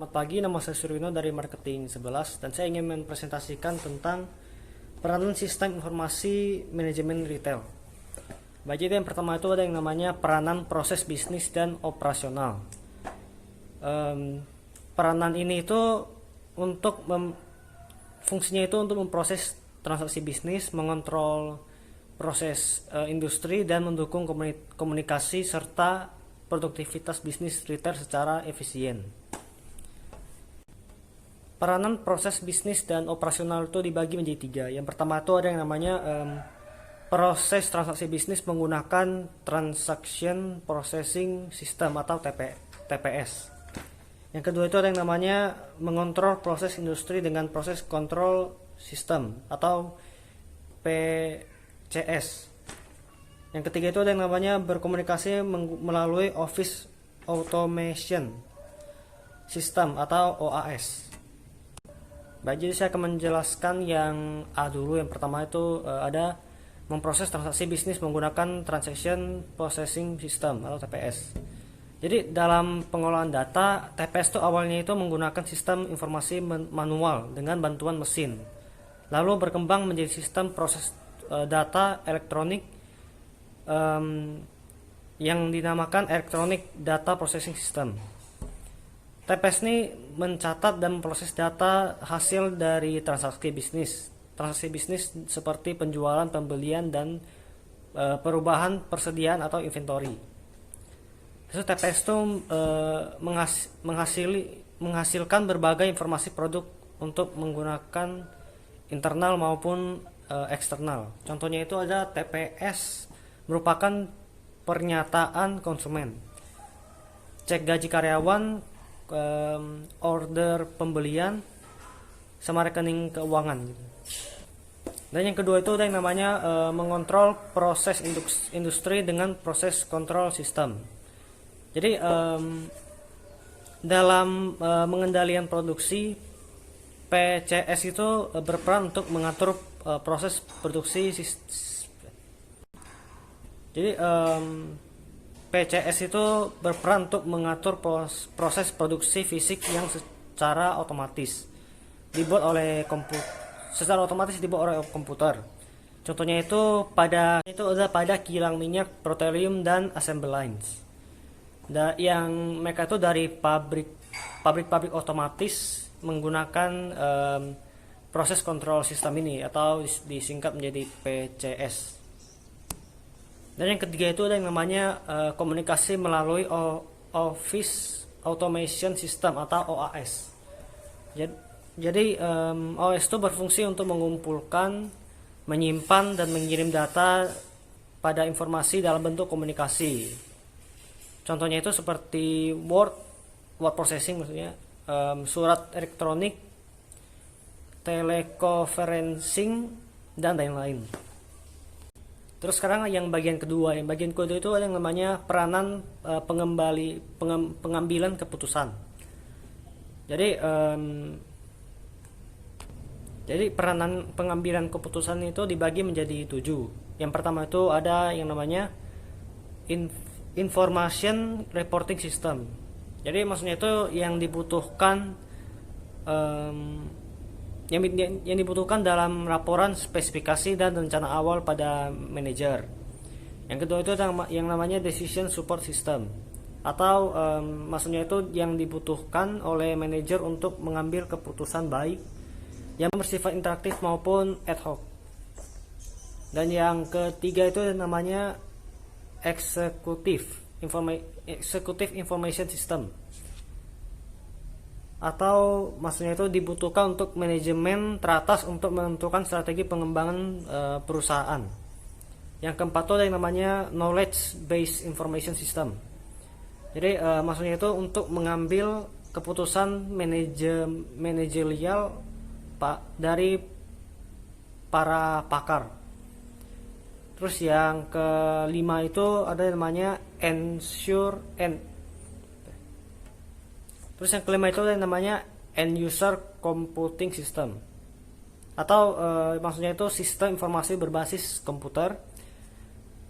Selamat pagi, nama saya Surwino dari Marketing 11 dan saya ingin mempresentasikan tentang peranan sistem informasi manajemen retail. Jadi yang pertama itu ada yang namanya peranan proses bisnis dan operasional. Peranan ini itu untuk fungsinya itu untuk memproses transaksi bisnis, mengontrol proses industri dan mendukung komunikasi serta produktivitas bisnis retail secara efisien. Peranan proses bisnis dan operasional itu dibagi menjadi tiga. Yang pertama itu ada yang namanya proses transaksi bisnis menggunakan Transaction Processing System atau TPS. Yang kedua itu ada yang namanya mengontrol proses industri dengan proses control system atau PCS. Yang ketiga itu ada yang namanya berkomunikasi melalui Office Automation System atau OAS. Baik, jadi saya akan menjelaskan yang A dulu. Yang pertama itu ada memproses transaksi bisnis menggunakan Transaction Processing System atau TPS. Jadi dalam pengolahan data, TPS itu awalnya itu menggunakan sistem informasi manual dengan bantuan mesin. Lalu berkembang menjadi sistem proses data elektronik yang dinamakan Electronic Data Processing System. TPS ini mencatat dan memproses data hasil dari transaksi bisnis. Transaksi bisnis seperti penjualan, pembelian, dan perubahan persediaan atau inventory. Terus TPS itu menghasilkan berbagai informasi produk untuk menggunakan internal maupun eksternal. Contohnya itu ada TPS merupakan pernyataan konsumen, cek gaji karyawan, order pembelian, sama rekening keuangan gitu. Dan yang kedua itu ada yang namanya mengontrol proses industri dengan proses control system. Jadi dalam pengendalian produksi, PCS itu berperan untuk mengatur proses produksi. Jadi PCS itu berperan untuk mengatur proses produksi fisik yang secara otomatis dibuat oleh komputer. Contohnya itu ada pada kilang minyak, petroleum, dan assembly lines. Yang mereka itu dari pabrik otomatis menggunakan proses kontrol sistem ini atau disingkat menjadi PCS. Dan yang ketiga itu ada yang namanya komunikasi melalui Office Automation System atau OAS. Jadi OAS itu berfungsi untuk mengumpulkan, menyimpan, dan mengirim data pada informasi dalam bentuk komunikasi. Contohnya itu seperti word processing maksudnya, surat elektronik, teleconferencing, dan lain-lain. Terus sekarang yang bagian kedua. Yang bagian kedua itu ada yang namanya peranan pengambilan keputusan. Jadi peranan pengambilan keputusan itu dibagi menjadi 7. Yang pertama itu ada yang namanya Information Reporting System. Jadi maksudnya itu yang dibutuhkan yang dibutuhkan dalam laporan spesifikasi dan rencana awal pada manajer. Yang kedua itu yang namanya Decision Support System atau maksudnya itu yang dibutuhkan oleh manajer untuk mengambil keputusan baik yang bersifat interaktif maupun ad hoc. Dan yang ketiga itu namanya Executive Information System atau maksudnya itu dibutuhkan untuk manajemen teratas untuk menentukan strategi pengembangan perusahaan. Yang keempat itu ada yang namanya Knowledge Based Information System. Jadi maksudnya itu untuk mengambil keputusan manajerial dari para pakar. Terus yang kelima itu ada yang namanya Terus yang kelima itu yang namanya End User Computing System atau maksudnya itu sistem informasi berbasis komputer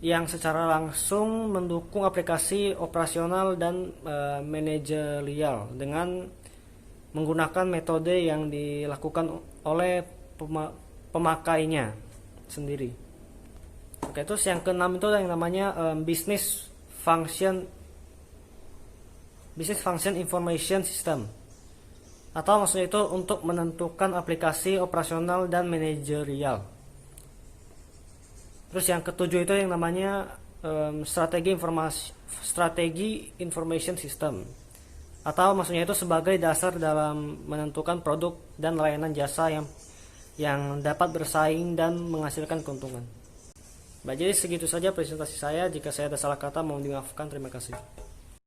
yang secara langsung mendukung aplikasi operasional dan manajerial dengan menggunakan metode yang dilakukan oleh pemakainya sendiri. Oke, terus yang keenam itu yang namanya business function information system, atau maksudnya itu untuk menentukan aplikasi operasional dan manajerial. Terus yang ketujuh itu yang namanya strategi information system, atau maksudnya itu sebagai dasar dalam menentukan produk dan layanan jasa yang dapat bersaing dan menghasilkan keuntungan. Baik, jadi segitu saja presentasi saya. Jika saya ada salah kata mohon dimaafkan. Terima kasih.